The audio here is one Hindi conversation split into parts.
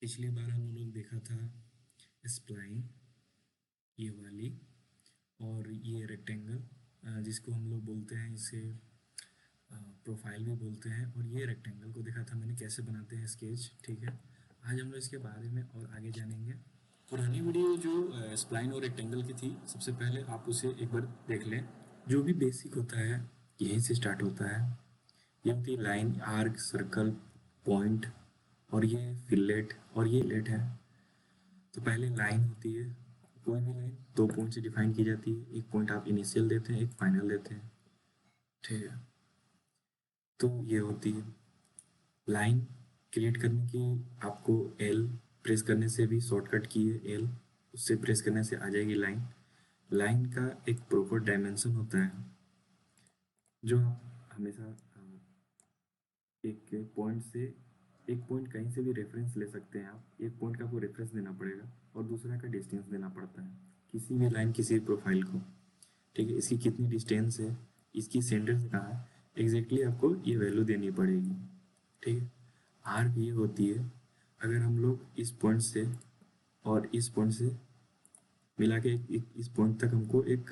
पिछली बार हम लोग देखा था स्प्लाइन, ये वाली, और ये रेक्टेंगल जिसको हम लोग बोलते हैं, इसे प्रोफाइल भी बोलते हैं। और ये रेक्टेंगल को देखा था मैंने कैसे बनाते हैं स्केच। ठीक है, आज हम लोग इसके बारे में और आगे जानेंगे। पुरानी वीडियो जो स्प्लाइन और रेक्टेंगल की थी, सबसे पहले आप उसे एक बार देख लें। जो भी बेसिक होता है यहीं से स्टार्ट होता है। ये होती है लाइन, आर्क, सर्कल, पॉइंट, और ये फिलेट, और ये लेट है। तो पहले लाइन होती है, कोई भी लाइन दो पॉइंट से डिफाइन की जाती है। एक पॉइंट आप इनिशियल देते हैं, एक फाइनल देते हैं। ठीक है, तो ये होती है लाइन। क्रिएट करने की आपको एल प्रेस करने से भी शॉर्टकट की है, एल, उससे प्रेस करने से आ जाएगी लाइन। लाइन का एक प्रॉपर डायमेंशन होता है जो आप हमेशा एक पॉइंट से, एक पॉइंट कहीं से भी रेफरेंस ले सकते हैं आप। एक पॉइंट का आपको रेफरेंस देना पड़ेगा और दूसरा का डिस्टेंस देना पड़ता है किसी भी लाइन, किसी भी प्रोफाइल को। ठीक है, इसकी कितनी डिस्टेंस है, इसकी सेंटर से कहाँ है, एग्जैक्टली आपको ये वैल्यू देनी पड़ेगी। ठीक है, आर्क ये होती है, अगर हम लोग इस पॉइंट से और इस पॉइंट से मिला के इस पॉइंट तक हमको एक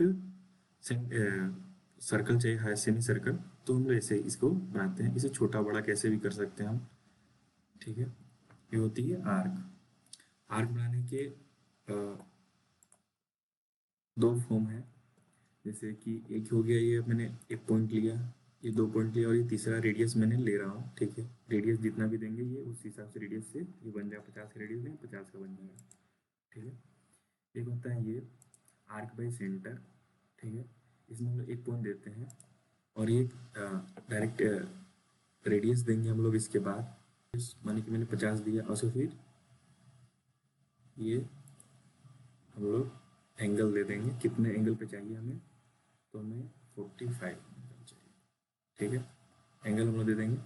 सर्कल चाहिए, हाई सेमी सर्कल, तो हम लोग ऐसे इसको बनाते हैं। इसे छोटा बड़ा कैसे भी कर सकते हैं हम। ठीक है, ये होती है आर्क। आर्क बनाने के दो फॉर्म है। जैसे कि एक हो गया, ये मैंने एक पॉइंट लिया, ये दो पॉइंट लिया, और ये तीसरा रेडियस मैंने ले रहा हूँ। ठीक है, रेडियस जितना भी देंगे ये उस हिसाब से रेडियस से ये बन जाएगा। 50 का रेडियस देंगे, 50 का बन जाएगा। ठीक है, एक होता है ये आर्क बाई सेंटर। ठीक है, इसमें हम लोग एक पॉइंट देते हैं और ये डायरेक्ट रेडियस देंगे हम लोग। इसके बाद माने कि मैंने 50 दिया, और फिर ये हम लोग एंगल दे देंगे। कितने एंगल पे चाहिए हमें, तो हमें 45 एंगल चाहिए। ठीक है, एंगल हम लोग दे देंगे।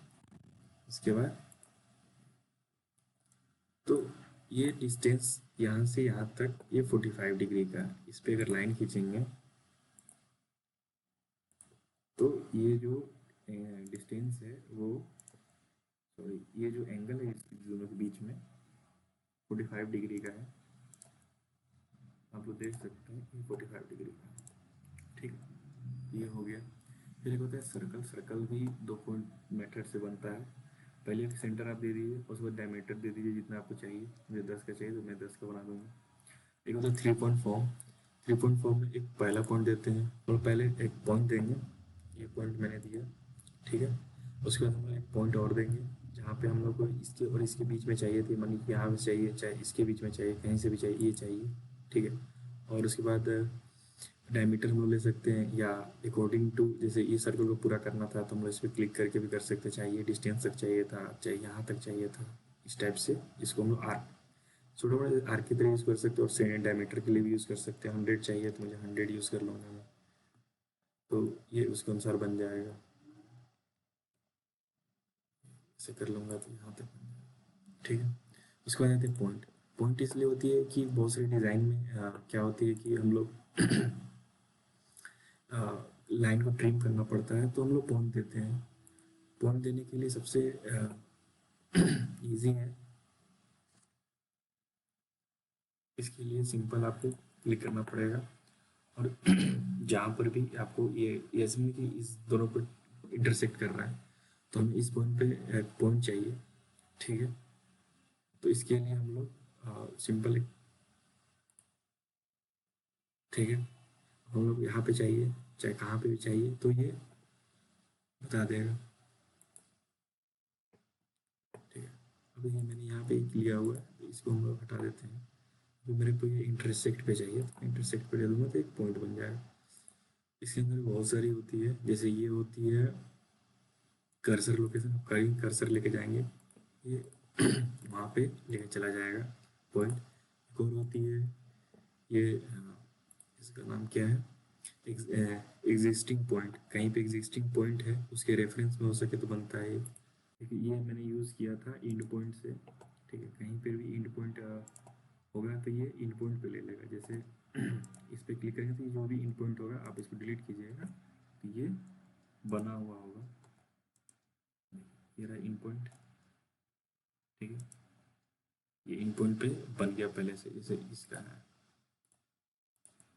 इसके बाद तो ये डिस्टेंस यहाँ से यहाँ तक ये 45 डिग्री का है। इस पे अगर लाइन खींचेंगे तो ये जो डिस्टेंस है वो, सॉरी, ये जो एंगल है इस दोनों के बीच में 45 डिग्री का है। आप लोग देख सकते हैं ये 45 डिग्री का है। ठीक है, ये हो गया। फिर एक होता है सर्कल। सर्कल भी दो पॉइंट मेथड से बनता है। पहले एक सेंटर आप दे दीजिए, उसके बाद डायमीटर दे दीजिए जितना आपको चाहिए। मुझे 10 का चाहिए तो मैं 10 का बना दूंगा। एक होता है three point form. Three point form में एक पहला पॉइंट देते हैं और पहले एक पॉइंट देंगे। ये पॉइंट मैंने दिया। ठीक है, उसके बाद हम लोग एक पॉइंट और देंगे जहाँ पे हम लोग को इसके और इसके बीच में चाहिए थी, मानी कि यहाँ पे चाहिए, चाहे इसके बीच में चाहिए, कहीं से भी चाहिए, ये चाहिए। ठीक है, और उसके बाद डायमीटर हम लोग ले सकते हैं, या अकॉर्डिंग टू, जैसे ये सर्कल को पूरा करना था तो हम लोग इस पर क्लिक करके भी कर सकते हैं। चाहिए डिस्टेंस तक चाहिए था, चाहिए यहाँ तक चाहिए था, इस टाइप से इसको हम लोग आर्क, छोटे बड़े आर्क की तरह यूज़ कर सकते हैं। और सेंड डायमीटर के लिए भी यूज़ कर सकते हैं। 100 चाहिए तो मुझे 100 यूज़ कर लूँगा मैं, तो ये उसके अनुसार बन जाएगा। ऐसे कर लूँगा तो यहाँ तक बन जाएगा। ठीक है, उसके बाद आते हैं पॉइंट। पॉइंट इसलिए होती है कि बहुत सारे डिज़ाइन में क्या होती है कि हम लोग लाइन को ट्रिम करना पड़ता है, तो हम लोग पॉइंट देते हैं। पॉइंट देने के लिए सबसे इजी है, इसके लिए सिंपल आपको क्लिक करना पड़ेगा। और जहाँ पर भी आपको ये समझिए कि इस दोनों पर इंटरसेक्ट कर रहा है, तो हमें इस पॉइंट पे पॉइंट चाहिए। ठीक है, तो इसके लिए हम लोग सिंपल, ठीक है, हम लोग यहाँ पे चाहिए, चाहे कहाँ पे भी चाहिए, तो ये बता देगा। ठीक है, अब ये मैंने यहाँ पे लिया हुआ है, तो इसको हम लोग हटा देते हैं। तो मेरे को ये इंटरसेक्ट पे चाहिए, तो इंटरसेक्ट पे दे दूंगा तो एक पॉइंट बन जाएगा। इसके अंदर बहुत सारी होती है, जैसे ये होती है कर्सर लोकेशन। कहीं कर्सर लेके जाएंगे, ये वहाँ पे लेके चला जाएगा पॉइंट। एक और होती है ये इसका नाम क्या है, एग्जिस्टिंग पॉइंट। कहीं पे एग्जिस्टिंग पॉइंट है, उसके रेफरेंस में हो सके तो बनता है। देखिए ये मैंने यूज़ किया था इंड पॉइंट से। ठीक है, कहीं पर भी इंड पॉइंट होगा तो ये इंड पॉइंट पे ले लेगा। जैसे इस पे क्लिक करेंगे तो जो भी इंड पॉइंट होगा आप इसको डिलीट कीजिएगा तो ये बना हुआ होगा। ये रहा इंड पॉइंट। ठीक है, ये इन पॉइंट पे बन गया पहले से, जैसे इसका है,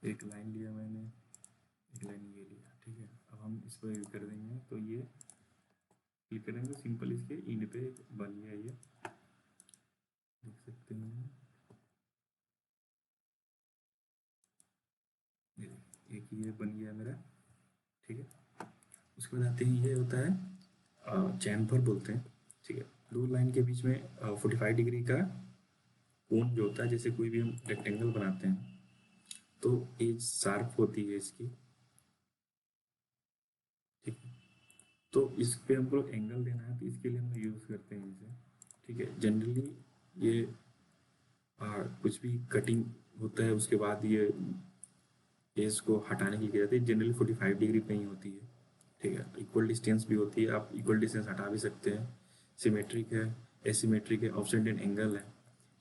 एक लाइन लिया मैंने, एक लाइन ये लिया, ठीक है। अब हम इस पर कर देंगे तो ये क्लिक करेंगे तो सिंपल इसके इन पे बन गया, ये देख सकते हैं। एक ये बन गया मेरा, ठीक है। उसके बाद आते हैं, ये होता है चैम्फर बोलते हैं, ठीक है। दो लाइन के बीच में 45 डिग्री का कोण जो होता है, जैसे कोई भी हम रेक्टेंगल बनाते हैं तो एज शार्प होती है इसकी, ठीक है। तो इस पे हमको एंगल देना है, तो इसके लिए हम यूज़ करते हैं इसे, ठीक है। जनरली ये कुछ भी कटिंग होता है उसके बाद ये एज को हटाने के लिए जाती है, जनरली 45 डिग्री पे ही होती है, ठीक है। इक्वल डिस्टेंस भी होती है, आप इक्वल डिस्टेंस हटा भी सकते हैं। सिमेट्रिक है, एसिमेट्रिक है, ऑफसेट एंड एंगल है,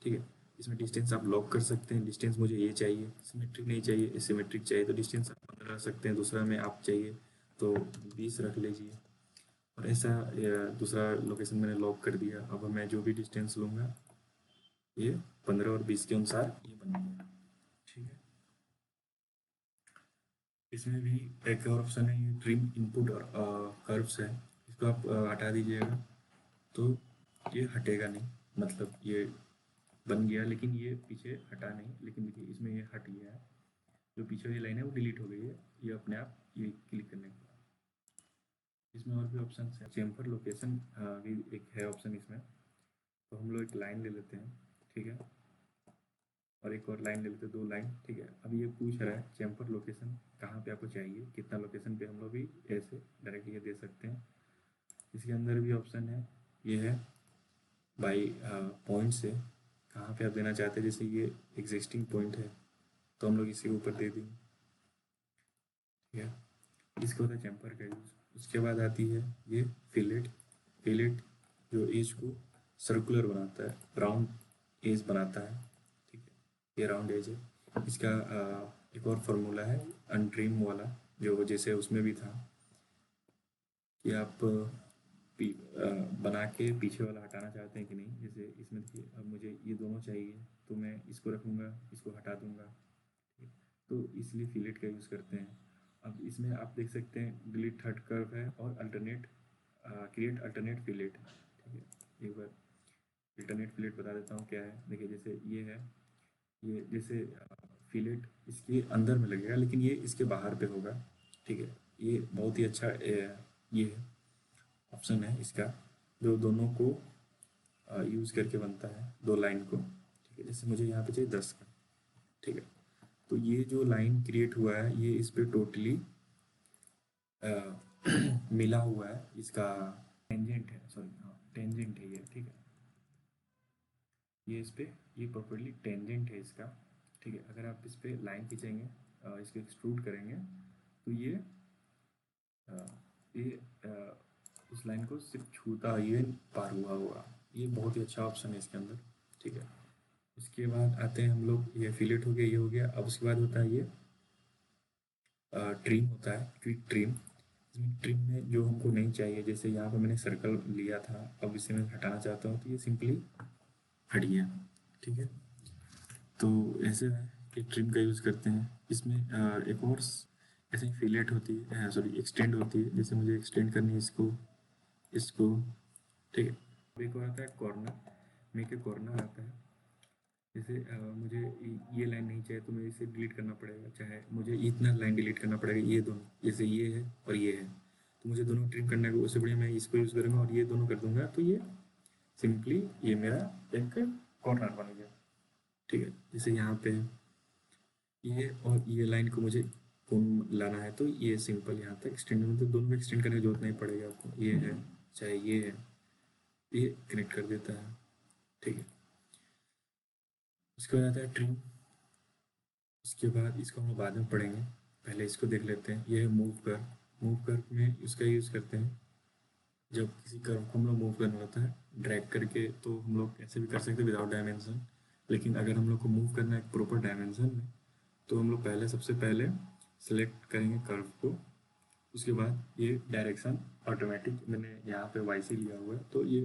ठीक है। इसमें डिस्टेंस आप लॉक कर सकते हैं, डिस्टेंस मुझे ये चाहिए, सिमेट्रिक नहीं चाहिए, एसिमेट्रिक चाहिए तो डिस्टेंस आप 15 रख सकते हैं, दूसरा में आप चाहिए तो 20 रख लीजिए, और ऐसा दूसरा लोकेशन मैंने लॉक कर दिया। अब मैं जो भी डिस्टेंस लूँगा ये 15 और 20 के अनुसार ये बनेगा, ठीक है। इसमें भी एक और ऑप्शन है, ये ट्रिम इनपुट और कर्व्स है, इसको आप हटा दीजिएगा तो ये हटेगा नहीं, मतलब ये बन गया लेकिन ये पीछे हटा नहीं, लेकिन देखिए इसमें ये हट गया है, जो पीछे वाली लाइन है वो डिलीट हो गई है, ये अपने आप ये क्लिक करने के बाद। इसमें और भी ऑप्शन है, चेम्फर लोकेशन भी एक है ऑप्शन इसमें, तो हम लोग एक लाइन ले लेते हैं, ठीक है, और एक और लाइन ले लेते हैं, दो लाइन, ठीक है। अब ये पूछ रहा है चेम्फर लोकेशन कहाँ पे आपको चाहिए, कितना लोकेशन पे हम लोग भी ऐसे डायरेक्ट ये दे सकते हैं। इसके अंदर भी ऑप्शन है, ये है बाई पॉइंट से कहाँ पे आप देना चाहते हैं, जैसे ये एग्जिस्टिंग पॉइंट है तो हम लोग इसी के ऊपर दे देंगे, ठीक है। इसको होता है चैम्फर का यूज। उसके बाद आती है ये फिलेट, फिलेट जो एज को सर्कुलर बनाता है, राउंड एज बनाता है, ठीक है। ये राउंड एज है, इसका एक और फार्मूला है अनट्रिम वाला, जो जैसे उसमें भी था कि आप बना के पीछे वाला हटाना चाहते हैं कि नहीं, जैसे इसमें देखिए अब मुझे ये दोनों चाहिए तो मैं इसको रखूँगा, इसको हटा दूँगा, ठीक है। तो इसलिए फिलेट का यूज़ करते हैं। अब इसमें आप देख सकते हैं डिलीट थर्ड कर्व है और अल्टरनेट क्रिएट अल्टरनेट फिलेट, ठीक है। एक बार अल्टरनेट फिलेट बता देता हूँ क्या है। देखिए जैसे ये है, ये जैसे फिलेट इसके अंदर में लगेगा लेकिन ये इसके बाहर पे होगा, ठीक है। ये बहुत ही अच्छा ये है ऑप्शन है इसका, जो दोनों को यूज़ करके बनता है, दो लाइन को, ठीक है। जैसे मुझे यहाँ पे चाहिए 10 का, ठीक है। तो ये जो लाइन क्रिएट हुआ है ये इस पे टोटली मिला हुआ है, इसका टेंजेंट है, सॉरी हाँ टेंजेंट है ये, ठीक है। ये इस पे ये प्रॉपर्ली टेंजेंट है इसका, ठीक है। अगर आप इस पे लाइन खींचेंगे, इसको एक्सट्रूड करेंगे तो अ, ये उस लाइन को सिर्फ छूता ये पार हुआ होगा। ये बहुत ही अच्छा ऑप्शन है इसके अंदर, ठीक है। उसके बाद आते हैं हम लोग, ये फिलेट हो गया, ये हो गया। अब उसके बाद होता है ये ट्रिम होता है, क्विक ट्रिम। ट्रिम में जो हमको नहीं चाहिए, जैसे यहाँ पे मैंने सर्कल लिया था, अब इसे मैं हटाना चाहता हूँ तो ये सिंपली हट गया, ठीक है। तो ऐसे है कि ट्रिम का यूज़ करते हैं। इसमें एक और ऐसे ही फिलेट होती है, सॉरी एक्सटेंड होती है, जैसे मुझे एक्सटेंड करनी है इसको, इसको, ठीक है। एक और आता है कॉर्नर, मेक ए कॉर्नर आता है, जैसे मुझे ये लाइन नहीं चाहिए तो मुझे इसे डिलीट करना पड़ेगा, चाहे मुझे इतना लाइन डिलीट करना पड़ेगा, ये दोनों, जैसे ये है और ये है, तो मुझे दोनों ट्रिम करना है, उससे बढ़िया मैं इसको यूज़ करूँगा और ये दोनों कर दूंगा, तो ये सिंपली ये मेरा एक कॉर्नर बन गया, ठीक है। जैसे यहाँ पे ये और ये लाइन को मुझे कौन लाना है तो ये सिंपल यहाँ तक एक्सटेंड, मतलब दोनों को एक्सटेंड करने की जरूरत नहीं पड़ेगी आपको, ये है चाहे ये है, ये कनेक्ट कर देता है, ठीक है। उसके बाद आता है ट्रिम। उसके बाद इसको हम लोग बाद में पढ़ेंगे, पहले इसको देख लेते हैं। ये है मूव कर, मूव कर में इसका यूज़ करते हैं जब किसी कर्व को हम लोग मूव करना होता है, ड्रैग करके तो हम लोग ऐसे भी कर सकते हैं विदाउट डायमेंशन, लेकिन अगर हम लोग को मूव करना है एक प्रॉपर डायमेंशन में तो हम लोग पहले सबसे पहले सेलेक्ट करेंगे कर्व को, उसके बाद ये डायरेक्शन ऑटोमेटिक मैंने यहाँ पे वाई सी लिया हुआ है, तो ये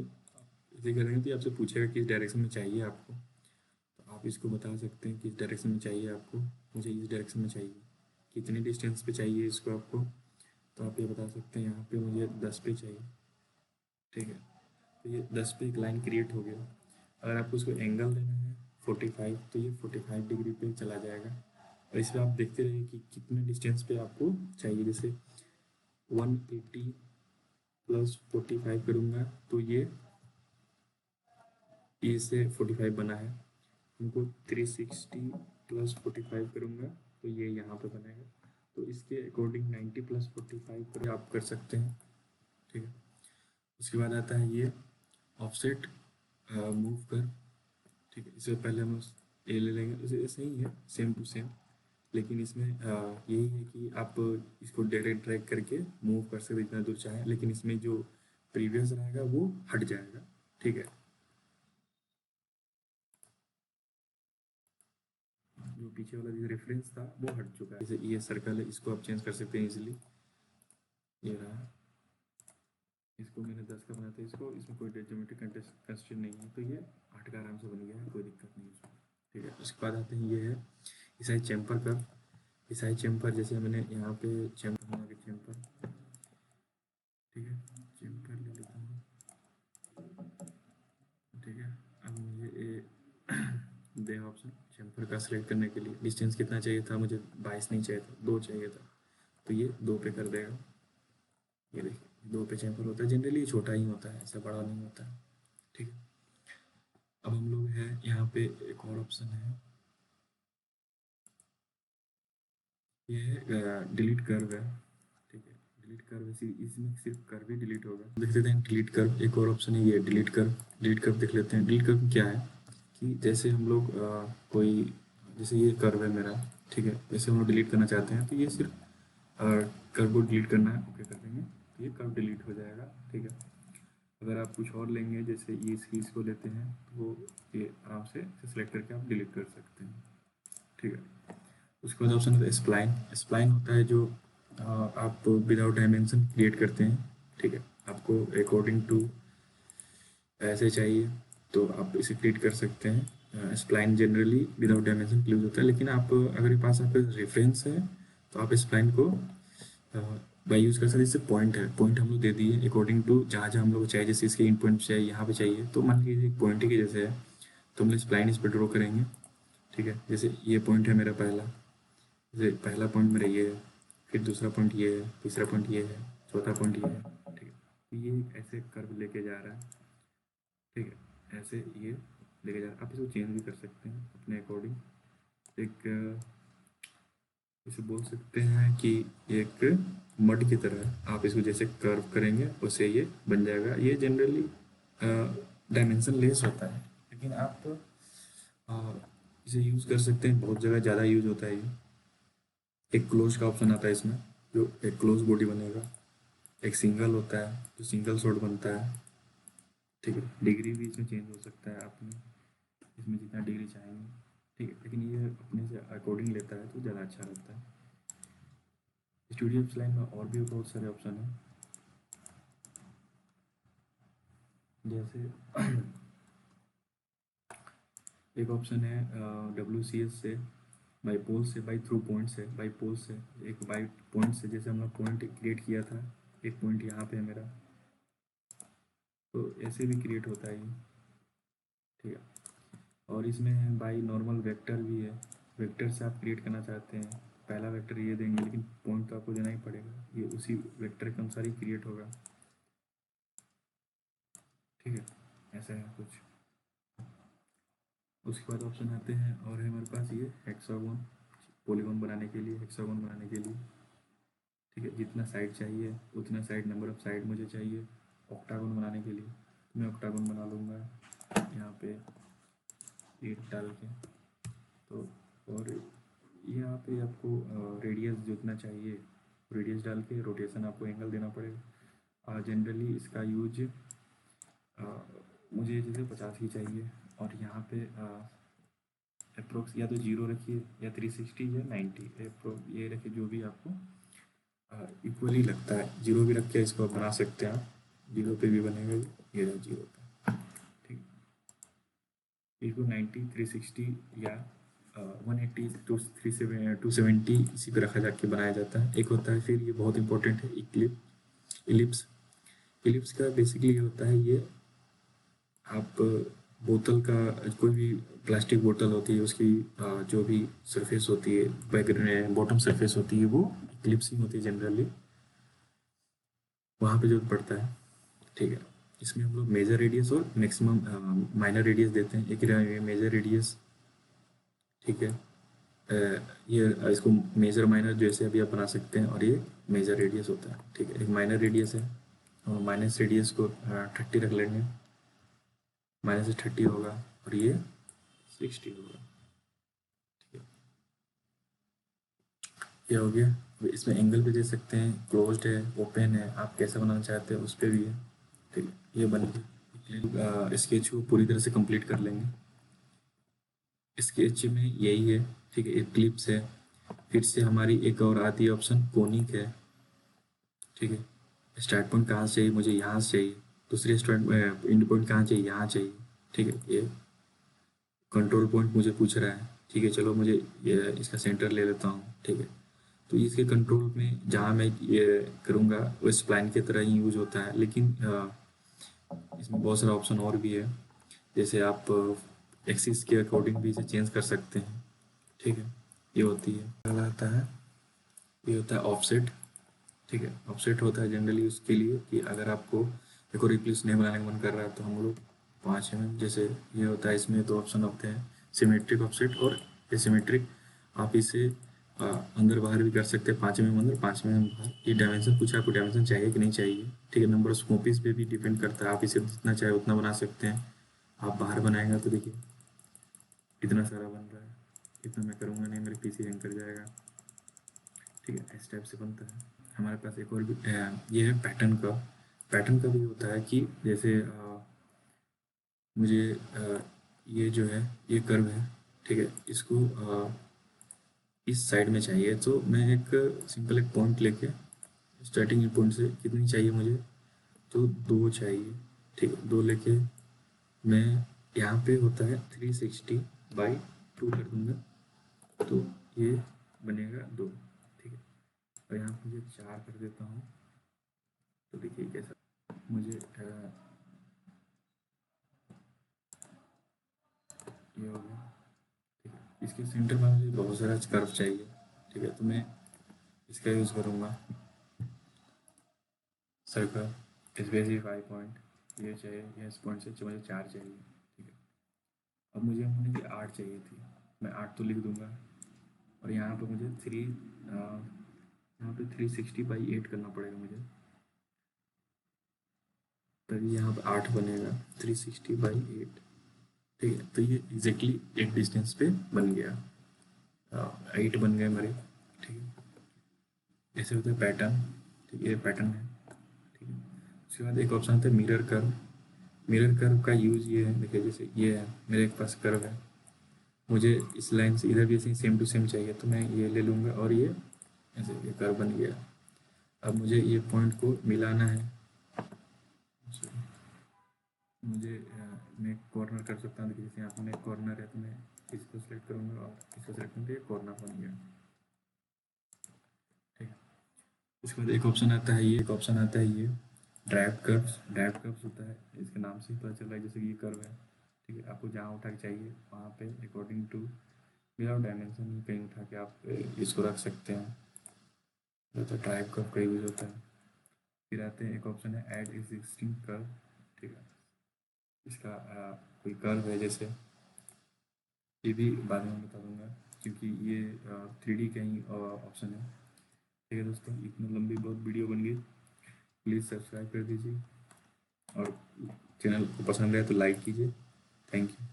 इसे करेंगे तो ये आपसे पूछेगा किस डायरेक्शन में चाहिए आपको, आप इसको बता सकते हैं किस डायरेक्शन में चाहिए आपको। मुझे इस डायरेक्शन में चाहिए, कितने डिस्टेंस पे चाहिए इसको आपको, तो आप ये बता सकते हैं। यहाँ पे मुझे 10 पे चाहिए, ठीक है। तो ये 10 पे एक लाइन क्रिएट हो गया। अगर आपको इसको एंगल देना है 45, तो ये 45 डिग्री पे चला जाएगा। और इसमें आप देखते रहिए कि कितने डिस्टेंस पे आपको चाहिए। जैसे 180 प्लस 45 करूँगा तो ये से 45 बना है। उनको 360 प्लस 45 करूँगा तो ये यहाँ पे बनेगा। तो इसके अकॉर्डिंग 90 प्लस 45 पर आप कर सकते हैं, ठीक है। उसके बाद आता है ये ऑफसेट मूव कर, ठीक है। इससे पहले हम ये ले लेंगे, इसे ऐसे ही है सेम टू सेम, लेकिन इसमें यही है कि आप इसको डायरेक्ट ड्रैग करके मूव कर सकते जितना दूर चाहें, लेकिन इसमें जो प्रीवियस रहेगा वो हट जाएगा, ठीक है। जो पीछे वाला जो रेफरेंस था वो हट चुका है। जैसे ये सर्कल है, इसको आप चेंज कर सकते हैं इजीली। ये रहा, इसको मैंने 10 का बनाया था, इसको इसमें कोई ज्योमेट्रिक कंस्ट्रेंट नहीं है, तो ये 8 का आराम से बन गया है, कोई दिक्कत नहीं है इसमें, ठीक है। उसके बाद आते हैं ये है इसाई चैम्पर का। इसाई चैम्पर जैसे मैंने यहाँ पे चैम्पर बना के चैम्पर, ठीक है, चैम्पर ले लेता हूँ, ठीक है। अब मुझे दे ऑप्शन चैम्पर का सिलेक्ट करने के लिए डिस्टेंस कितना चाहिए था मुझे, 22 नहीं चाहिए था, 2 चाहिए था, तो ये 2 पे कर देगा। ये देखिए 2 पे चैम्पर होता है, जनरली छोटा ही होता है, ऐसा बड़ा नहीं होता है, ठीक है। अब हम लोग हैं यहाँ पे, एक और ऑप्शन है, ये डिलीट कर्व है, ठीक है। डिलीट कर्व, इसमें सिर्फ कर्व ही डिलीट होगा। देख लेते हैं डिलीट कर्व, एक और ऑप्शन है ये डिलीट कर्व। डिलीट कर्व देख लेते हैं। डिलीट कर्व क्या है कि जैसे हम लोग कोई, जैसे ये कर्व है मेरा, ठीक है, जैसे हम लोग डिलीट करना चाहते हैं तो ये सिर्फ कर्व को डिलीट करना है, ओके कर देंगे तो ये कर्व डिलीट हो जाएगा, ठीक है। अगर आप कुछ और लेंगे, जैसे ये इसको लेते हैं, तो ये आराम से सेलेक्ट करके आप डिलीट कर सकते हैं, ठीक है। उसके बाद ऑप्शन होता है स्प्लाइन। स्प्लाइन होता है जो आप विदाउट डायमेंशन क्रिएट करते हैं, ठीक है। आपको अकॉर्डिंग टू ऐसे चाहिए तो आप इसे क्रिएट कर सकते हैं। Spline generally without dimension use होता है, लेकिन आप अगर पास आपके रेफरेंस है तो आप स्प्लाइन को बाई यूज़ कर सकते हैं। जैसे पॉइंट है, पॉइंट हम लोग दे दिए अकॉर्डिंग टू जहाँ जहाँ हम लोग चाहिए, जैसे इसके इन पॉइंट चाहिए, यहाँ पे चाहिए, तो मान लीजिए पॉइंट के जैसे है तो हम लोग स्प्लाइन इस पर ड्रॉ करेंगे, ठीक है। जैसे ये पॉइंट है मेरा पहला, जैसे पहला पॉइंट मेरा ये है, फिर दूसरा पॉइंट ये है, तीसरा पॉइंट ये है, चौथा पॉइंट ये है, ठीक है। तो ये ऐसे कर्व लेके जा रहा है, ठीक है, ऐसे ये लेके जा रहा है। आप इसको चेंज भी कर सकते हैं अपने अकॉर्डिंग। एक इसे बोल सकते हैं कि एक मड की तरह आप इसको जैसे कर्व करेंगे वैसे ये बन जाएगा। ये जनरली डायमेंशन लेस होता है, लेकिन आप इसे यूज़ कर सकते हैं, बहुत जगह ज़्यादा यूज होता है ये। एक क्लोज का ऑप्शन आता है इसमें, जो एक क्लोज बॉडी बनेगा। एक सिंगल होता है जो सिंगल शॉट बनता है, ठीक है। डिग्री भी इसमें चेंज हो सकता है, आपने इसमें जितना डिग्री चाहेंगे, ठीक है, लेकिन ये अपने से अकॉर्डिंग लेता है तो ज़्यादा अच्छा रहता है। स्टूडियो लाइन में और भी बहुत सारे ऑप्शन हैं, जैसे एक ऑप्शन है WCS से, बाई पोल से, बाई थ्रू पॉइंट से, बाई पोल से, एक बाई पॉइंट से। जैसे हम लोग पॉइंट क्रिएट किया था, एक पॉइंट यहाँ पे है मेरा, तो ऐसे भी क्रिएट होता है ये, ठीक है। और इसमें बाई नॉर्मल वेक्टर भी है। वेक्टर से आप क्रिएट करना चाहते हैं, पहला वेक्टर ये देंगे, लेकिन पॉइंट तो आपको देना ही पड़ेगा, ये उसी वेक्टर के अनुसार ही क्रिएट होगा, ठीक है। ऐसा है कुछ। उसके बाद ऑप्शन आते हैं और है हमारे पास ये हेक्सागोन, पॉलीगॉन बनाने के लिए, हेक्सागोन बनाने के लिए, ठीक है। जितना साइड चाहिए उतना साइड, नंबर ऑफ साइड मुझे चाहिए। ऑक्टागोन बनाने के लिए तो मैं ऑक्टागोन बना लूँगा यहाँ पे 8 डाल के। तो और यहाँ पे आपको रेडियस जितना चाहिए रेडियस डाल के, रोटेशन आपको एंगल देना पड़ेगा। जनरली इसका यूज मुझे जैसे 50 ही चाहिए, और यहाँ पे अप्रोक्स या तो 0 रखिए या 360 या 90, ये रखिए जो भी आपको इक्वली लगता है। 0 भी रख के इसको बना सकते हैं आप, 0 पे भी बनेगा, ये 0 पे, ठीक। इसको 90, 360 या 180 टू 270 इसी पे रखा जाके बनाया जाता है। एक होता है फिर ये बहुत इंपॉर्टेंट है इलिप्स। इलिप्स का बेसिकली ये होता है, ये आप बोतल का कोई भी प्लास्टिक बोतल होती है उसकी जो भी सरफेस होती है, बैकग्राउंड बॉटम सरफेस होती है, वो इलिप्स ही होती है जनरली, वहाँ पे जो पड़ता है। ठीक है, इसमें हम लोग मेजर रेडियस और मैक्सिमम माइनर रेडियस देते हैं। एक मेजर रेडियस, ठीक है, ये इसको मेजर माइनर जैसे अभी आप बना सकते हैं, और ये मेजर रेडियस होता है। ठीक है, एक माइनर रेडियस है और माइनस रेडियस को 30 रख लेंगे, माइनस से 30 होगा और ये 60 होगा। ठीक है, ये हो गया। इसमें एंगल भी दे सकते हैं, क्लोज्ड है, ओपन है, आप कैसा बनाना चाहते हैं उस पर भी है। ठीक है, ये बन गया। स्केच को पूरी तरह से कंप्लीट कर लेंगे। स्केच में यही है। ठीक है, एक क्लिप्स है, फिर से हमारी एक और आती है ऑप्शन कोनिक है। ठीक है, स्टार्ट पॉइंट कहाँ से चाहिए मुझे, यहाँ से चाहिए। दूसरी स्टार्ट एंड पॉइंट कहाँ चाहिए, यहाँ चाहिए। ठीक है, ये कंट्रोल पॉइंट मुझे पूछ रहा है। ठीक है, चलो मुझे ये इसका सेंटर ले लेता हूँ। ठीक है, तो इसके कंट्रोल में जहाँ मैं ये करूँगा वो स्प्लाइन की तरह ही यूज होता है, लेकिन इसमें बहुत सारा ऑप्शन और भी है। जैसे आप एक्सिस के अकॉर्डिंग भी इसे चेंज कर सकते हैं। ठीक है, ये होती है, अगला आता है, ये होता है ऑफसेट। ठीक है, ऑफसेट होता है जनरली उसके लिए कि अगर आपको देखो रिप्लेस नहीं बनाने का मन कर रहा है तो हम लोग 5 mm जैसे ये होता है, इसमें 2 ऑप्शन होते हैं, सिमेट्रिक ऑफसेट और एसिमेट्रिक। आप इसे अंदर बाहर भी कर सकते हैं, 5 mm अंदर 5 mm बाहर। ये डायमेंशन कुछ आपको डायमेंशन चाहिए कि नहीं चाहिए। ठीक है, नंबर ऑफ कॉपीज पे भी डिपेंड करता है, आप इसे जितना चाहे उतना बना सकते हैं। आप बाहर बनाएंगे तो देखिए इतना सारा बन रहा है, इतना मैं करूँगा नहीं, मेरे पीसी हैंग कर जाएगा। ठीक है, इस टाइप से बनता है। हमारे पास एक और भी ये है पैटर्न का। पैटर्न का भी होता है कि जैसे मुझे ये जो है ये कर्व है। ठीक है, इसको इस साइड में चाहिए, तो मैं एक सिंपल एक पॉइंट लेके स्टार्टिंग पॉइंट से कितनी चाहिए मुझे, तो 2 चाहिए। ठीक है, 2 लेके मैं यहाँ पे होता है 360/2 कर दूंगा, तो ये बनेगा 2। ठीक है, और यहाँ मुझे 4 कर देता हूँ, तो देखिए कैसा मुझे ये हो गया। ठीक है, इसके सेंटर में मुझे बहुत सारा कर्व चाहिए। ठीक है, तो मैं इसका यूज़ करूँगा, सर्कल स्पेसिफाई पॉइंट ये चाहिए, ये इस पॉइंट से मुझे 4 चाहिए। ठीक है, अब मुझे होने की 8 चाहिए थी, मैं 8 तो लिख दूँगा, और यहाँ पे मुझे यहाँ पे 360/8 करना पड़ेगा मुझे, तभी यहाँ पे 8 बनेगा, 360/8। ठीक है, तो ये एग्जैक्टली एक डिस्टेंस पे बन गया, 8 बन गए मेरे। ठीक है, ऐसे होता है पैटर्न। ठीक है, ये पैटर्न है। ठीक है, उसके बाद एक ऑप्शन आता है मिरर कर्व। मिरर कर्व का यूज़ ये है, देखिए जैसे ये है, मेरे पास कर्व है, मुझे इस लाइन से इधर भी ऐसे सेम टू सेम चाहिए, तो मैं ये ले लूँगा और ये ऐसे ये कर्व बन गया। अब मुझे ये पॉइंट को मिलाना है, मुझे मैं कॉर्नर कर सकता हूँ। देखिए जैसे यहाँ पर मैं कॉर्नर है, तो मैं इसको सेलेक्ट करूँगा और इसको सेलेक्ट करूँगा, ये कॉर्नर बन गया। ठीक है, उसके बाद एक ऑप्शन आता है, ये एक ऑप्शन आता है ये ड्राइव कर्व्स। ड्राइव कर्व्स होता है, इसके नाम से ही पता चल रहा है, जैसे कि ये कर्व है। ठीक है, आपको जहाँ उठा के चाहिए वहाँ पे अकॉर्डिंग टू विदाउट डायमेंशन कहीं उठा के आप इसको रख सकते हैं, तो ड्राइव कर्व का यूज होता है। फिर आते हैं, एक ऑप्शन है ऐड एग्जिस्टिंग कर्व। ठीक है, इसका कोई कर्व है जैसे, ये भी बाद में बता दूंगा, क्योंकि ये 3D का ही ऑप्शन है। ठीक है दोस्तों, इतनी लंबी बहुत वीडियो बन गई, प्लीज़ सब्सक्राइब कर दीजिए और चैनल को पसंद आए तो लाइक कीजिए। Thank you.